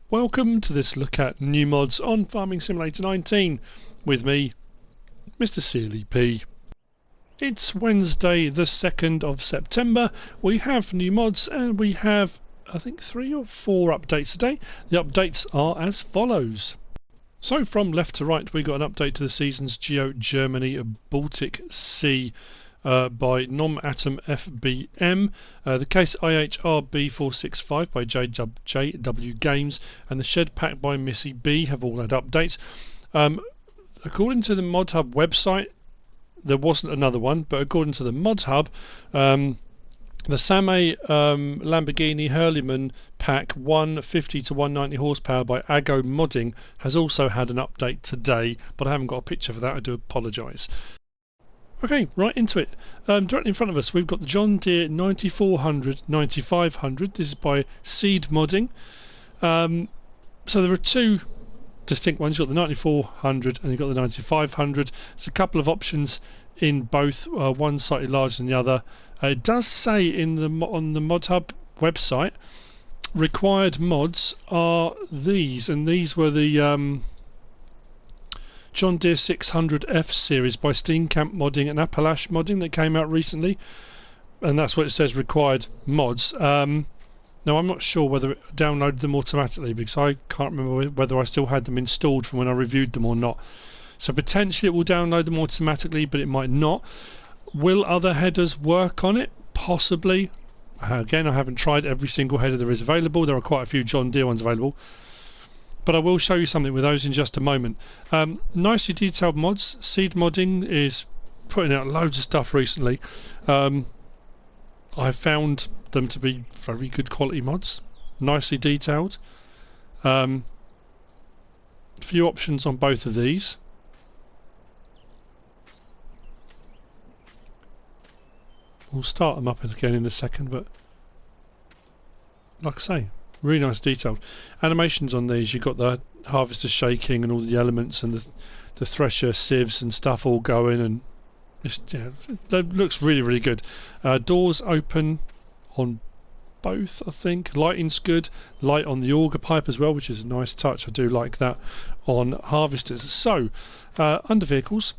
Welcome to this look at new mods on Farming Simulator 19 with me, MrSealyp. It's Wednesday the 2nd of September. We have new mods and we have, I think, 3 or 4 updates today. The updates are as follows. So from left to right we got an update to the season's Geo Germany Baltic Sea by Nom-Atom FBM, the case IHRB465 by J.W Games, and the Shed Pack by Missy B have all had updates. According to the Modhub website, there wasn't another one, but according to the Modhub, the Same Lamborghini Hurleyman Pack 150 to 190 horsepower by J.AModding has also had an update today, but I haven't got a picture for that. I do apologise. Okay, right into it. Directly in front of us we've got the John Deere 9400 9500. This is by SiiD. So there are two distinct ones. You've got the 9400 and you've got the 9500. There's a couple of options in both, one slightly larger than the other. It does say on the Modhub website required mods are these, and these were the John Deere 600F series by CaveModding and MrSealyp that came out recently, and that's what it says, required mods. Now I'm not sure whether it downloaded them automatically because I can't remember whether I still had them installed from when I reviewed them or not. So potentially it will download them automatically, but it might not. Will other headers work on it? Possibly. Again, I haven't tried every single header there is available. There are quite a few John Deere ones available, but I will show you something with those in just a moment. Nicely detailed mods. CaveModding is putting out loads of stuff recently. I found them to be very good quality mods, nicely detailed. Few options on both of these. We'll start them up again in a second, but like I say, really nice detailed animations on these. You've got the harvester shaking and all the elements and the thresher sieves and stuff all going, and just, yeah, it looks really good. Doors open on both, I think. Lighting's good. Light on the auger pipe as well, which is a nice touch. I do like that on harvesters. So under vehicles,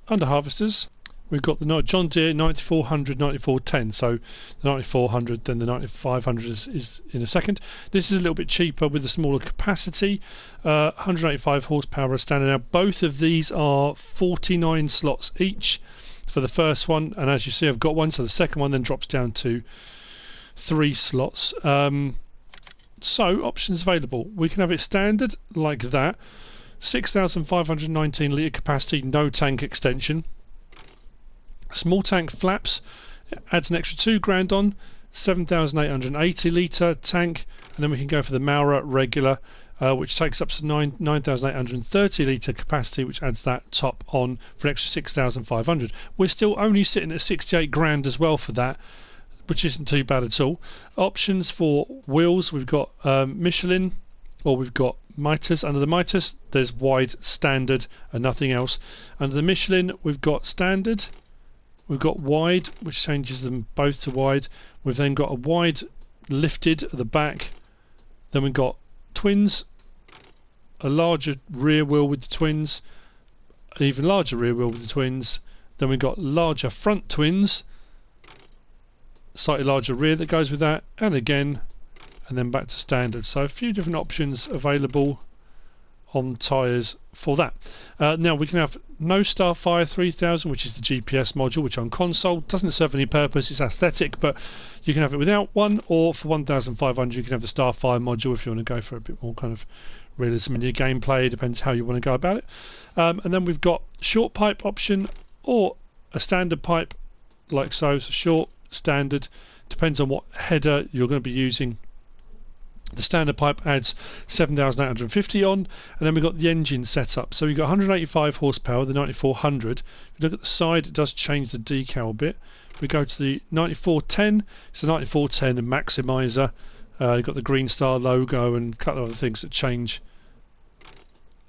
under harvesters, we've got the John Deere 9400 9410. So the 9400, then the 9500 is in a second. This is a little bit cheaper with a smaller capacity, 185 horsepower standing out. Both of these are 49 slots each for the first one, and as you see I've got one, so the second one then drops down to 3 slots. So options available. We can have it standard like that, 6,519 litre capacity, no tank extension. Small tank flaps, adds an extra 2 grand on, 7,880 litre tank, and then we can go for the Maurer regular, which takes up to 9,830 litre capacity, which adds that top on for an extra 6,500. We're still only sitting at 68 grand as well for that, which isn't too bad at all. Options for wheels, we've got Michelin, or we've got Mitas. Under the Mitas there's wide, standard and nothing else. Under the Michelin we've got standard, we've got wide, which changes them both to wide. We've then got a wide lifted at the back. Then we've got twins, a larger rear wheel with the twins, an even larger rear wheel with the twins. Then we've got larger front twins, slightly larger rear that goes with that, and again, and then back to standard. So a few different options available on tyres for that. Now we can have No Starfire 3000, which is the GPS module, which on console doesn't serve any purpose, it's aesthetic, but you can have it without one, or for 1,500 you can have the Starfire module if you want to go for a bit more kind of realism in your gameplay. Depends how you want to go about it. And then we've got short pipe option or a standard pipe like so short, standard, depends on what header you're going to be using. The standard pipe adds 7,850 on, and then we've got the engine setup. So we've got 185 horsepower, the 9400. If you look at the side, it does change the decal a bit. We go to the 9410, it's the 9410 and Maximizer. You've got the Green Star logo and a couple of other things that change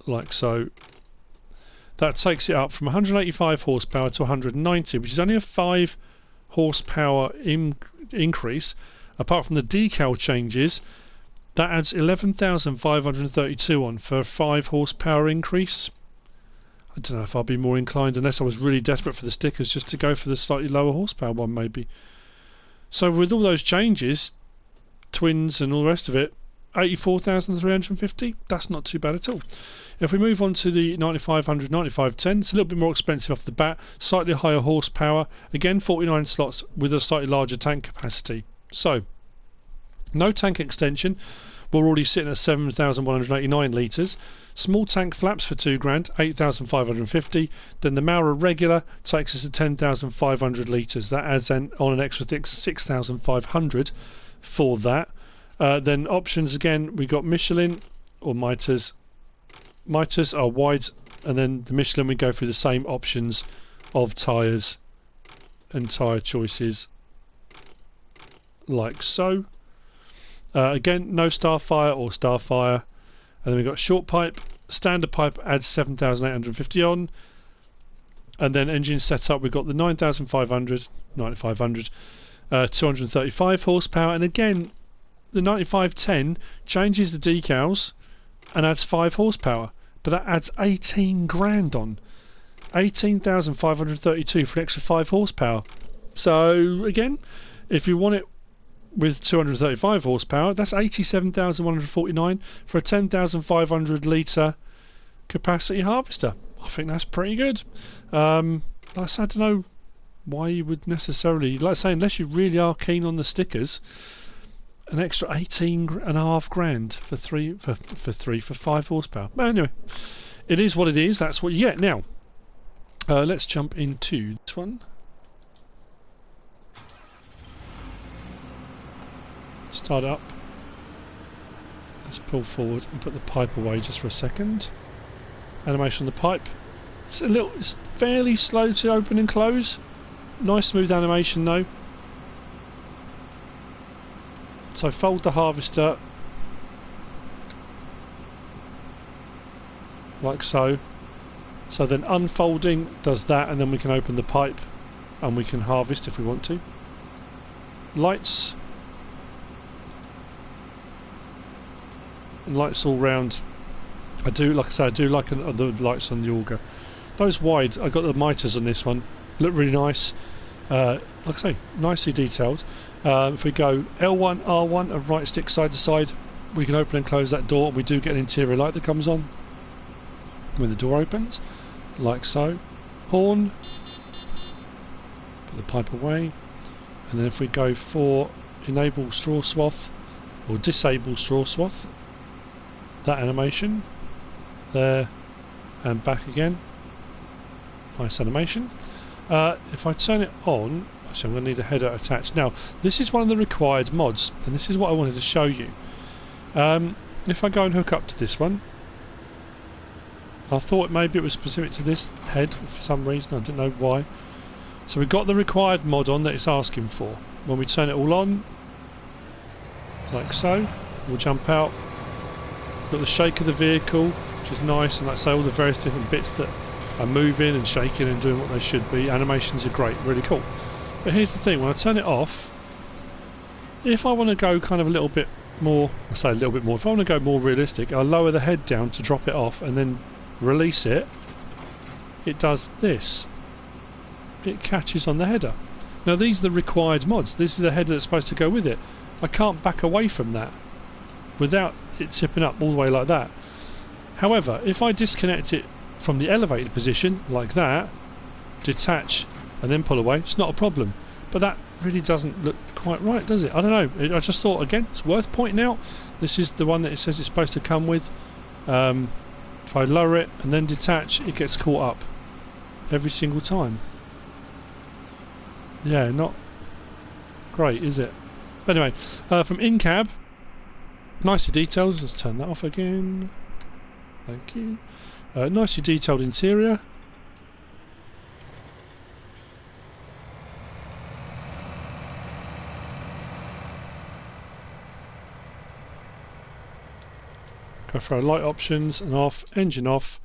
like so. That takes it up from 185 horsepower to 190, which is only a 5 horsepower increase. Apart from the decal changes, That adds 11,532 on for a 5 horsepower increase. I don't know if I'll be more inclined, unless I was really desperate for the stickers, just to go for the slightly lower horsepower one maybe. So with all those changes, twins and all the rest of it, 84,350, that's not too bad at all. If we move on to the 9500, 9510, it's a little bit more expensive off the bat, slightly higher horsepower, again 49 slots with a slightly larger tank capacity. So, no tank extension, we're already sitting at 7,189 litres. Small tank flaps for £2,000, 8,550. Then the Maurer regular takes us to 10,500 litres. That adds on an extra 6,500 for that. Then options again, we got Michelin or Mitres. Mitres are wide, and then the Michelin we go through the same options of tyres and tyre choices like so. Again, no Starfire or Starfire. And then we've got short pipe, standard pipe adds 7,850 on. And then engine setup, we've got the 9,500, 9,500, 235 horsepower. And again, the 9510 changes the decals and adds 5 horsepower. But that adds 18 grand on. 18,532 for an extra 5 horsepower. So again, if you want it with 235 horsepower, that's 87,149 for a 10,500 litre capacity harvester. I think that's pretty good. I don't know why you would necessarily, like I say, unless you really are keen on the stickers, an extra 18.5 grand for 5 horsepower. But anyway, it is what it is. That's what you get. Now, let's jump into this one. Start up. Let's pull forward and put the pipe away just for a second. Animation on the pipe. It's fairly slow to open and close. Nice smooth animation though. So fold the harvester like so. So then unfolding does that, and then we can open the pipe and we can harvest if we want to. Lights. And lights all round. I do like the lights on the auger. Those wide, I got the mitres on this one. Look really nice. Like I say, nicely detailed. If we go L1, R1 and right stick side to side, we can open and close that door. We do get an interior light that comes on when the door opens, like so. Horn. Put the pipe away. And then if we go for enable straw swath or disable straw swath, that animation there and back again, nice animation. If I turn it on, actually I'm going to need a header attached. Now this is one of the required mods, and this is what I wanted to show you. If I go and hook up to this one, I thought maybe it was specific to this head for some reason, I didn't know why. So we've got the required mod on that it's asking for. When we turn it all on, like so, we'll jump out. Got the shake of the vehicle, which is nice, and like I say, all the various different bits that are moving and shaking and doing what they should be. Animations are great, really cool. But here's the thing, when I turn it off, if I want to go kind of a little bit more, I say a little bit more, if I want to go more realistic, I'll lower the head down to drop it off and then release it. It does this. It catches on the header. Now these are the required mods. This is the header that's supposed to go with it. I can't back away from that without it tipping up all the way like that. However, if I disconnect it from the elevated position like that, detach and then pull away, it's not a problem. But that really doesn't look quite right, does it? I don't know. I just thought, again, it's worth pointing out. This is the one that it says it's supposed to come with. If I lower it and then detach, it gets caught up every single time. Yeah, not great, is it? But anyway, from in-cab, nicely detailed. Let's turn that off again. Thank you. Nicely detailed interior. Go for our light options and off, engine off.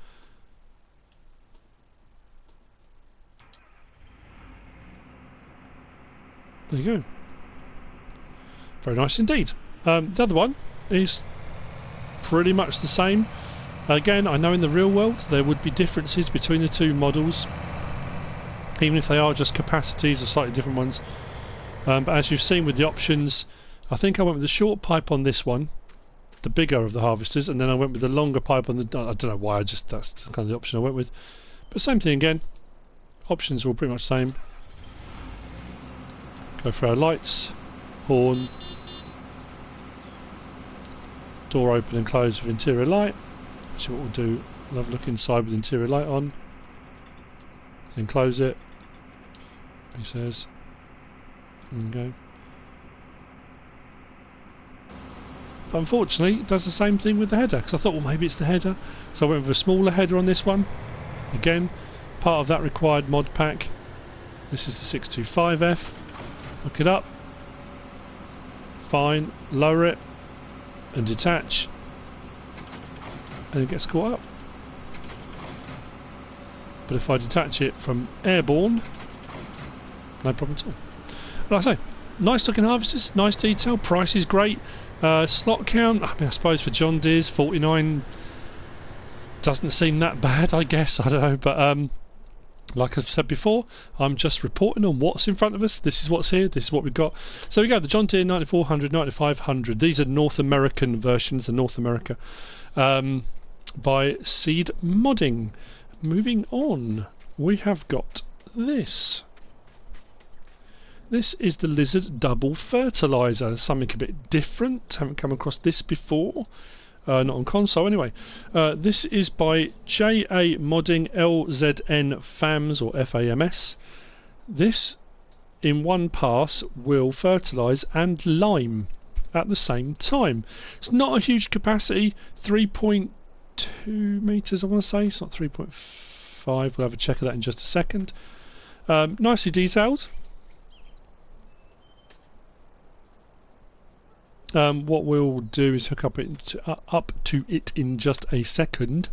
There you go. Very nice indeed. The other one, is pretty much the same. Again, I know in the real world there would be differences between the two models, even if they are just capacities or slightly different ones. But as you've seen with the options, I think I went with the short pipe on this one, the bigger of the harvesters, and then I went with the longer pipe on the... I don't know why, that's kind of the option I went with. But same thing again, options are all pretty much the same. Go for our lights, horn, door open and close with interior light. Actually what we'll do, we'll have a look inside with interior light on, then close it, he says. There we go. But unfortunately it does the same thing with the header, because I thought, well, maybe it's the header, so I went with a smaller header on this one. Again, part of that required mod pack. This is the 625F. Hook it up, fine, lower it and detach, and it gets caught up. But if I detach it from airborne, no problem at all. Like I say, nice looking harvesters, nice detail, price is great. Slot count, I mean, I suppose for John Deere's 49 doesn't seem that bad, I guess, I don't know, but like I've said before, I'm just reporting on what's in front of us. This is what's here, this is what we've got. So we go, the John Deere 9400, 9500, these are North American versions, the North America, by SiiD. Moving on, we have got this. This is the Lizard Double Fertilizer, something a bit different, haven't come across this before. Not on console anyway. This is by J.AModding LZN FAMS or FAMS. This in one pass will fertilise and lime at the same time. It's not a huge capacity, 3.2 metres I want to say, it's not 3.5, we'll have a check of that in just a second. Nicely detailed. What we'll do is hook up to it in just a second,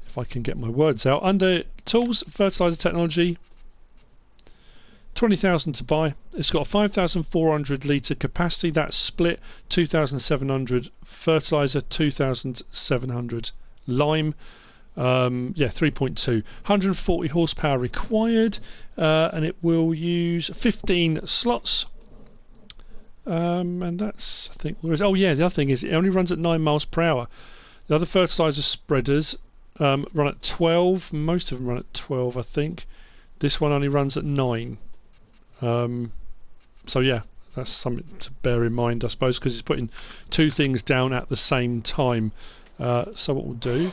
if I can get my words out. Under Tools, Fertilizer Technology, 20,000 to buy. It's got a 5,400 litre capacity. That's split 2,700 fertilizer, 2,700 lime. Yeah, 3.2. 140 horsepower required, and it will use 15 slots. And that's, I think, oh yeah, the other thing is it only runs at 9 miles per hour. The other fertilizer spreaders run at 12. Most of them run at 12, I think. This one only runs at 9. So yeah, that's something to bear in mind, I suppose, because it's putting two things down at the same time. So what we'll do,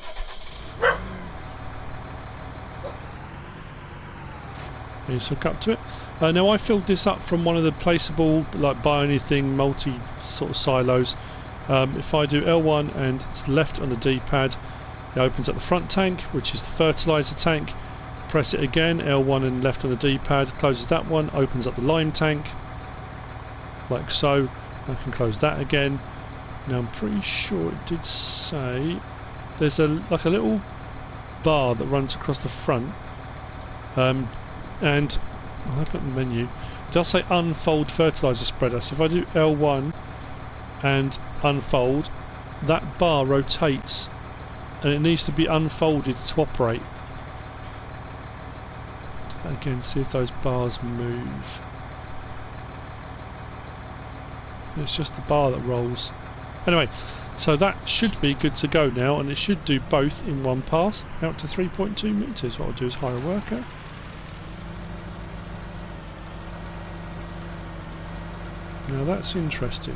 is hook up to it. Now I filled this up from one of the placeable, like buy anything, multi sort of silos. If I do L1 and left on the D-pad, it opens up the front tank, which is the fertilizer tank. Press it again, L1 and left on the D-pad, closes that one, opens up the lime tank, like so. I can close that again. Now I'm pretty sure it did say there's like a little bar that runs across the front, and I'll open up the menu. It does say unfold fertilizer spreader. So if I do L1 and unfold, that bar rotates and it needs to be unfolded to operate. Again, see if those bars move. It's just the bar that rolls. Anyway, so that should be good to go now, and it should do both in one pass out to 3.2 metres. What I'll do is hire a worker. Now that's interesting.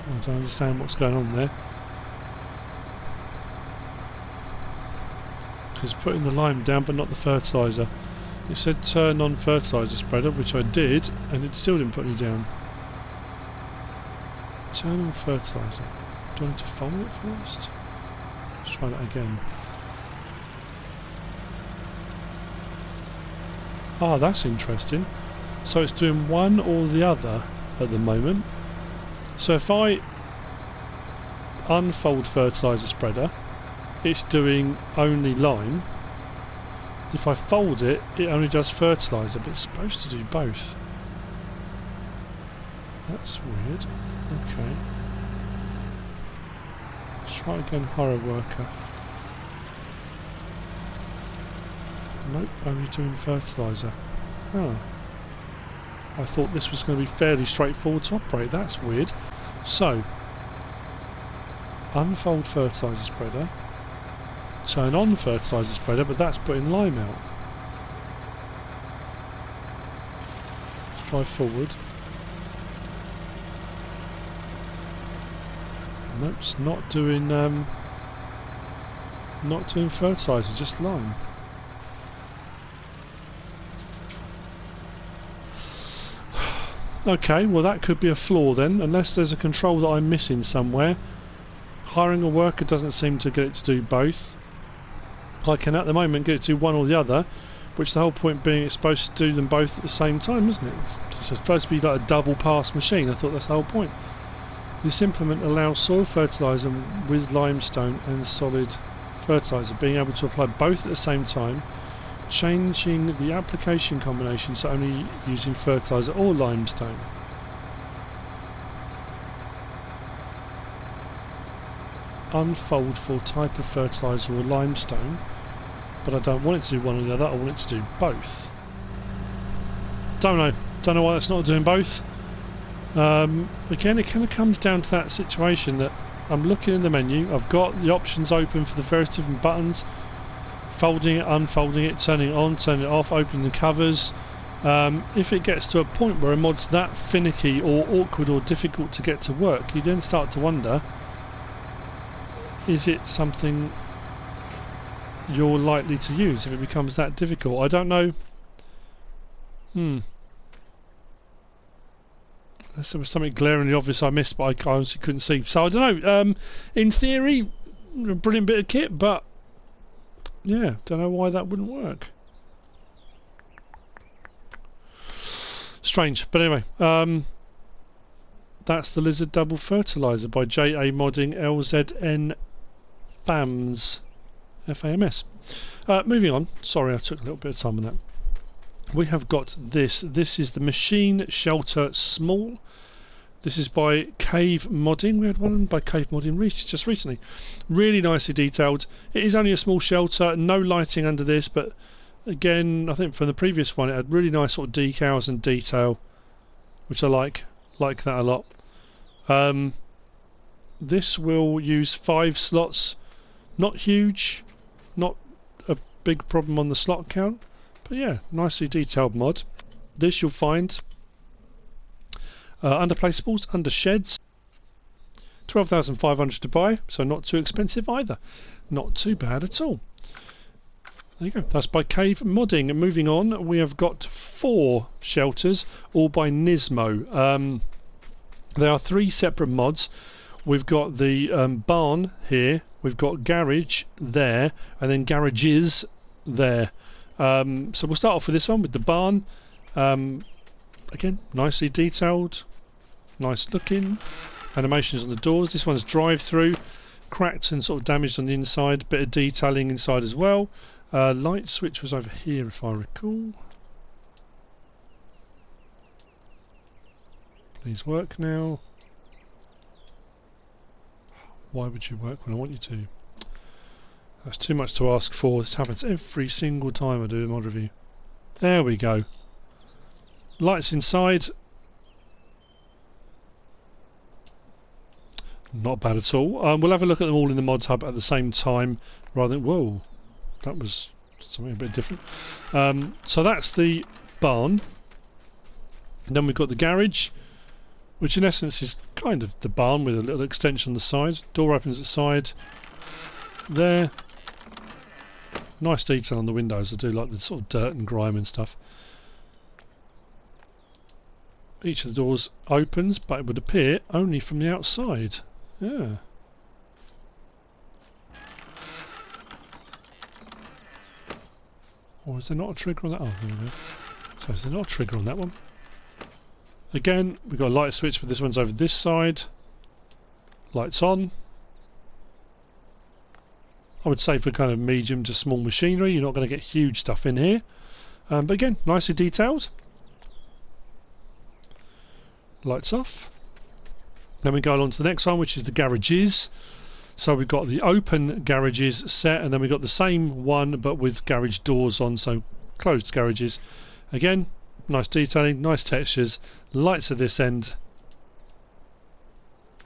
I don't understand what's going on there. It's putting the lime down but not the fertiliser. It said turn on fertiliser spreader, which I did, and it still didn't put me down. Turn on fertiliser. Do I need to fold it first? Let's try that again. Ah, that's interesting. So it's doing one or the other at the moment. So if I unfold fertilizer spreader, it's doing only lime. If I fold it, it only does fertilizer, but it's supposed to do both. That's weird. Okay. Let's try again, horror worker. Nope, only doing fertilizer. Oh. I thought this was going to be fairly straightforward to operate. That's weird. So, unfold fertilizer spreader. Turn on fertilizer spreader, but that's putting lime out. Let's try forward. Nope, it's not doing fertilizer, just lime. Okay, well that could be a flaw then, unless there's a control that I'm missing somewhere. Hiring a worker doesn't seem to get it to do both. I can at the moment get it to do one or the other, which the whole point being it's supposed to do them both at the same time, isn't it? It's supposed to be like a double pass machine. I thought that's the whole point. This implement allows soil fertiliser with limestone and solid fertiliser, being able to apply both at the same time, changing the application combination so only using fertiliser or limestone. Unfold for type of fertiliser or limestone, but I don't want it to do one or the other, I want it to do both. Don't know why that's not doing both. Again, it kind of comes down to that situation that I'm looking in the menu, I've got the options open for the various different buttons, folding it, unfolding it, turning it on, turning it off, opening the covers. If it gets to a point where a mod's that finicky or awkward or difficult to get to work, you then start to wonder, is it something you're likely to use if it becomes that difficult? I don't know. Unless there was something glaringly obvious I missed, but I honestly couldn't see. So I don't know. In theory, a brilliant bit of kit, but yeah, don't know why that wouldn't work. Strange, but anyway, that's the Lizard Double Fertilizer by J.AModding LZN FAMS. FAMS. Moving on. Sorry, I took a little bit of time on that. We have got this. This is the Machine Shelter Small. This is by CaveModding. We had one by CaveModding just recently. Really nicely detailed. It is only a small shelter, no lighting under this, but again, I think from the previous one it had really nice sort of decals and detail, which I like that a lot. This will use 5 slots. Not huge, not a big problem on the slot count, but yeah, nicely detailed mod. This you'll find under placeables, under sheds. 12,500 to buy, so not too expensive either. Not too bad at all. There you go, that's by CaveModding. And moving on, we have got 4 shelters, all by Nismo. There are 3 separate mods. We've got the barn here, we've got garage there, and then garages there. So we'll start off with this one, with the barn. Again, nicely detailed, nice looking. Animations on the doors. This one's drive-through, cracked and sort of damaged on the inside, bit of detailing inside as well. Light switch was over here if I recall. Please work now. Why would you work when I want you to? That's too much to ask for. This happens every single time I do a mod review. There we go. Lights inside. Not bad at all. We'll have a look at them all in the Modhub at the same time rather than... Whoa, that was something a bit different. So that's the barn. And then we've got the garage, which in essence is kind of the barn with a little extension on the side. Door opens at the side. There. Nice detail on the windows. I do like the sort of dirt and grime and stuff. Each of the doors opens, but it would appear only from the outside. Yeah. Or is there not a trigger on that? Oh, there we go. So is there not a trigger on that one? Again, we've got a light switch, but this one's over this side. Lights on. I would say for kind of medium to small machinery, you're not going to get huge stuff in here. But again, nicely detailed. Lights off. Then we go along to the next one, which is the garages. So we've got the open garages set, and then we've got the same one but with garage doors on, so closed garages. Again, nice detailing, nice textures, lights at this end,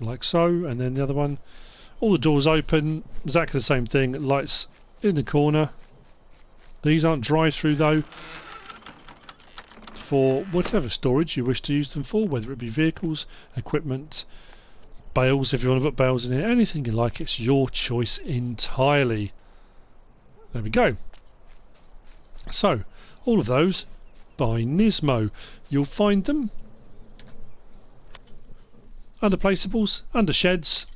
like so, and then the other one, all the doors open, exactly the same thing, lights in the corner. These aren't drive-through though, for whatever storage you wish to use them for, whether it be vehicles, equipment, bales, if you want to put bales in here, anything you like, it's your choice entirely. There we go. So, all of those by Nismo. You'll find them under placeables, under sheds.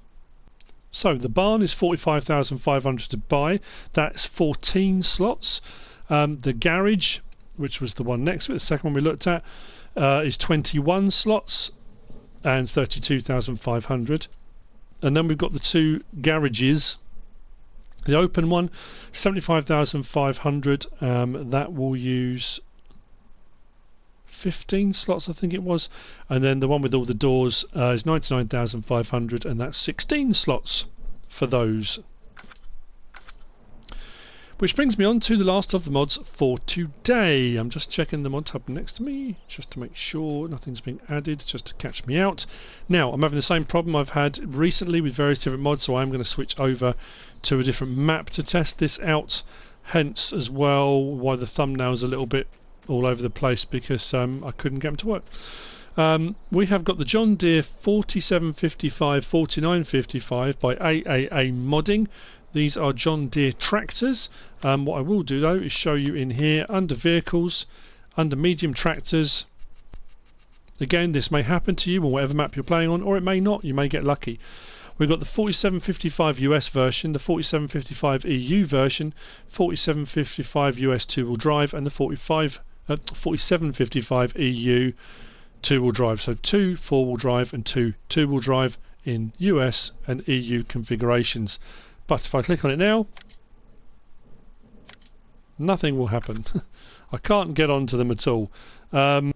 So the barn is 45,500 to buy. That's 14 slots. The garage, which was the one next to it, the second one we looked at, is 21 slots and 32,500. And then we've got the two garages. The open one, 75,500. That will use 15 slots, I think it was. And then the one with all the doors is 99,500, and that's 16 slots for those. Which brings me on to the last of the mods for today. I'm just checking the Modhub next to me just to make sure nothing's been added, just to catch me out. Now, I'm having the same problem I've had recently with various different mods, so I'm going to switch over to a different map to test this out. Hence, as well, why the thumbnail's a little bit all over the place, because I couldn't get them to work. We have got the John Deere 4755 4955 by J.AModding. These are John Deere tractors. What I will do though is show you in here under vehicles, under medium tractors. Again, this may happen to you on whatever map you're playing on, or it may not. You may get lucky. We've got the 4755 US version, the 4755 EU version, 4755 US two-wheel drive, and the 4755 EU two-wheel drive. So 2 4-wheel drive and 2 two-wheel drive in US and EU configurations. But if I click on it now, nothing will happen. I can't get onto them at all. But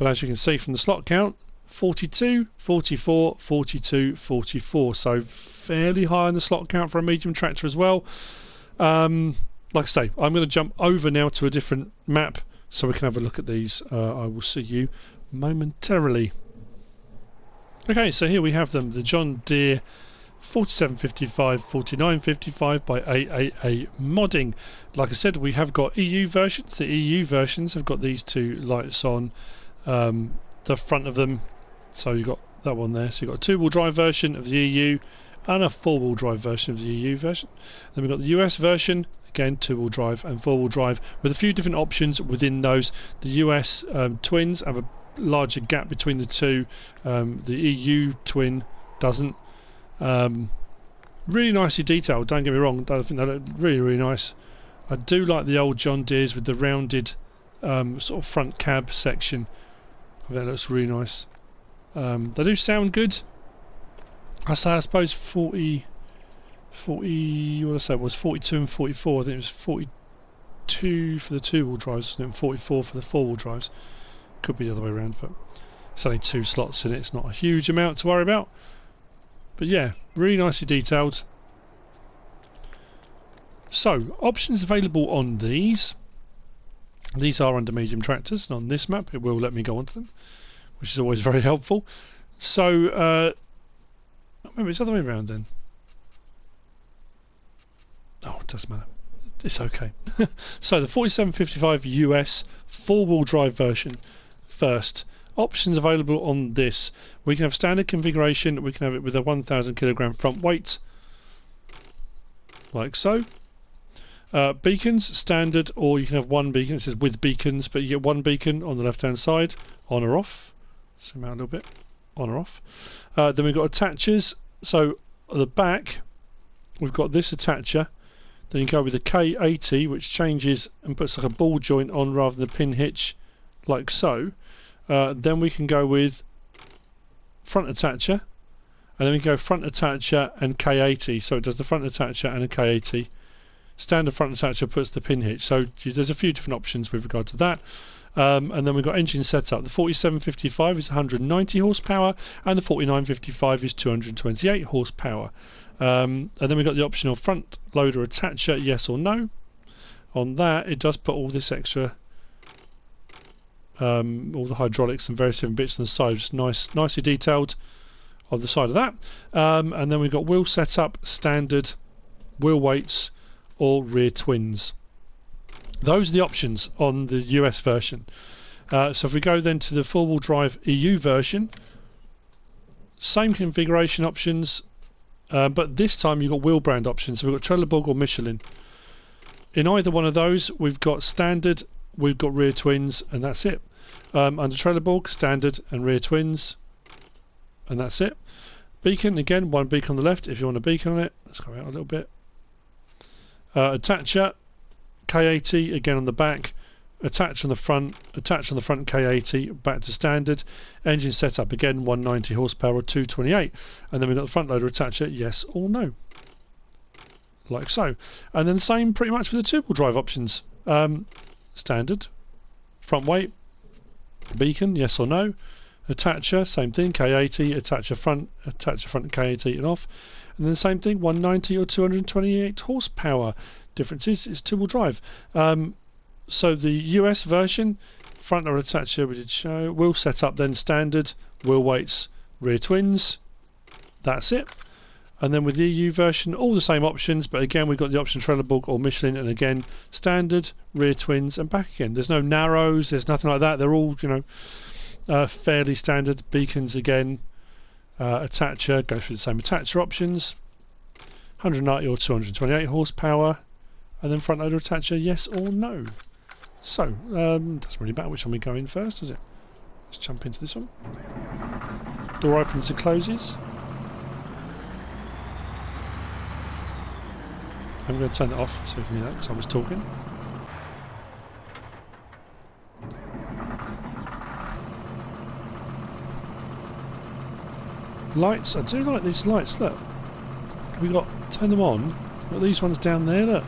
as you can see from the slot count, 42, 44, 42, 44. So fairly high on the slot count for a medium tractor as well. Like I say, I'm going to jump over now to a different map so we can have a look at these. I will see you momentarily. Okay, so here we have them, the John Deere 4755 4955 by J.AModding. Like I said, we have got EU versions. The EU versions have got these two lights on the front of them. So you've got that one there. So you've got a two-wheel drive version of the EU and a four-wheel drive version of the EU version. Then we've got the US version, again two-wheel drive and four-wheel drive, with a few different options within those. The US twins have a larger gap between the two. The EU twin doesn't. Really nicely detailed, don't get me wrong. I think they look really, really nice. I do like the old John Deere's with the rounded sort of front cab section. I think that looks really nice. They do sound good. I suppose 40 what did I say, it was 42 and 44. I think it was 42 for the two-wheel drives and 44 for the four-wheel drives. Could be the other way around, but it's only 2 slots in it. It's not a huge amount to worry about. But yeah, really nicely detailed. So, options available on these. These are under medium tractors, and on this map it will let me go onto them, which is always very helpful. So, maybe it's the other way around then. Oh, it doesn't matter. It's okay. So, the 4755 US 4-wheel drive version first. Options available on this. We can have standard configuration. We can have it with a 1,000 kilogram front weight, like so. Beacons, standard, or you can have one beacon. It says with beacons, but you get one beacon on the left-hand side, on or off. Zoom out a little bit, on or off. Then we've got attachers. So at the back, we've got this attacher. Then you go with the K80, which changes and puts like a ball joint on rather than a pin hitch, like so. Then we can go with front attacher, and then we go front attacher and K80, so it does the front attacher and a K80. Standard front attacher puts the pin hitch, so there's a few different options with regard to that. And then we've got engine setup. The 4755 is 190 horsepower and the 4955 is 228 horsepower. And then we've got the option of front loader attacher, yes or no. On that, it does put all this extra, all the hydraulics and various different bits on the side, just nicely detailed on the side of that. And then we've got wheel setup, standard, wheel weights, or rear twins. Those are the options on the US version. So if we go then to the four-wheel drive EU version, same configuration options, but this time you've got wheel brand options. So we've got Trelleborg or Michelin. In either one of those, we've got standard, we've got rear twins, and that's it. Under Trelleborg, standard and rear twins, and that's it. Beacon, again, one beacon on the left if you want a beacon on it. Let's go out a little bit. Attacher, K80 again on the back, attach on the front K80 back to standard. Engine setup again 190 horsepower 228, and then we've got the front loader attacher, yes or no, like so. And then the same pretty much with the two-wheel drive options. Standard, front weight, beacon, yes or no. Attacher, same thing, K80, attacher front K80 and off. And then the same thing, 190 or 228 horsepower. Difference is two-wheel drive. So the US version, front loader attacher we did show, wheel setup then standard, wheel weights, rear twins, that's it. And then with the EU version, all the same options, but again we've got the option Trelleborg or Michelin, and again standard, rear twins, and back again. There's no narrows, there's nothing like that. They're all, you know, fairly standard. Beacons again, attacher, go through the same attacher options, 190 or 228 horsepower, and then front loader attacher, yes or no. So, doesn't really matter which one we go in first, does it? Let's jump into this one. Door opens and closes. I'm going to turn it off so you can hear that because I was talking. Lights, I do like these lights, look. We got, turn them on, got these ones down there, look.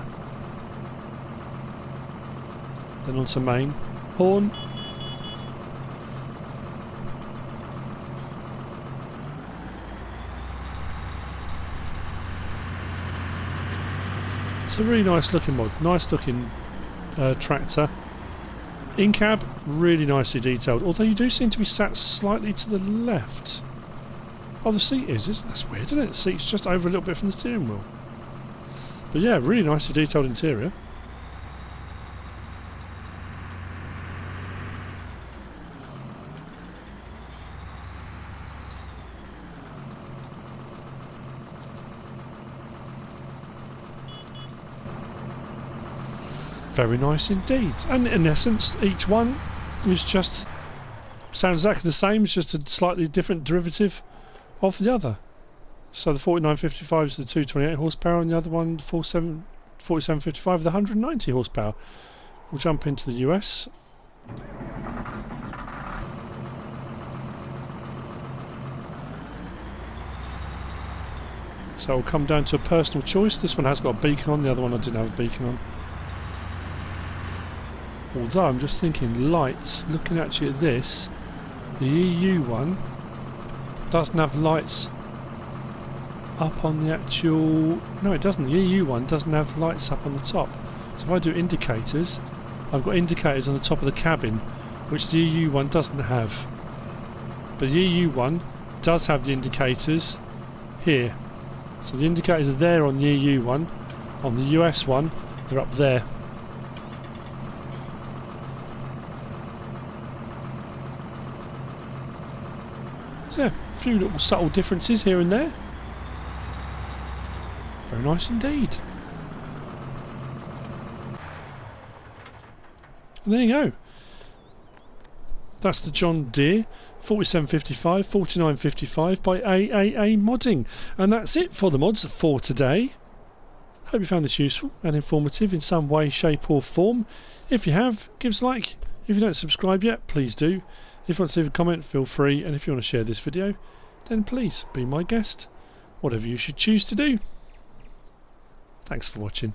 Then onto main. Horn. It's a really nice looking mod, nice looking tractor. In cab, really nicely detailed, although you do seem to be sat slightly to the left. Oh, the seat is, that's weird, isn't it? The seat's just over a little bit from the steering wheel. But yeah, really nicely detailed interior. Very nice indeed. And in essence, each one is just, sounds exactly the same, it's just a slightly different derivative of the other. So the 4955 is the 228 horsepower, and the other one, the 4755, the 190 horsepower. We'll jump into the US. So it'll come down to a personal choice. This one has got a beacon on, the other one I didn't have a beacon on. Although I'm just thinking lights, looking actually at this, the EU one doesn't have lights up on the actual, no it doesn't, the EU one doesn't have lights up on the top. So if I do indicators, I've got indicators on the top of the cabin, which the EU one doesn't have. But the EU one does have the indicators here. So the indicators are there on the EU one, on the US one they're up there. So yeah, a few little subtle differences here and there. Very nice indeed. And there you go. That's the John Deere 4755, 4955 by J.AModding. And that's it for the mods for today. Hope you found this useful and informative in some way, shape or form. If you have, give us a like. If you don't subscribe yet, please do. If you want to leave a comment, feel free. And if you want to share this video, then please be my guest, whatever you should choose to do. Thanks for watching.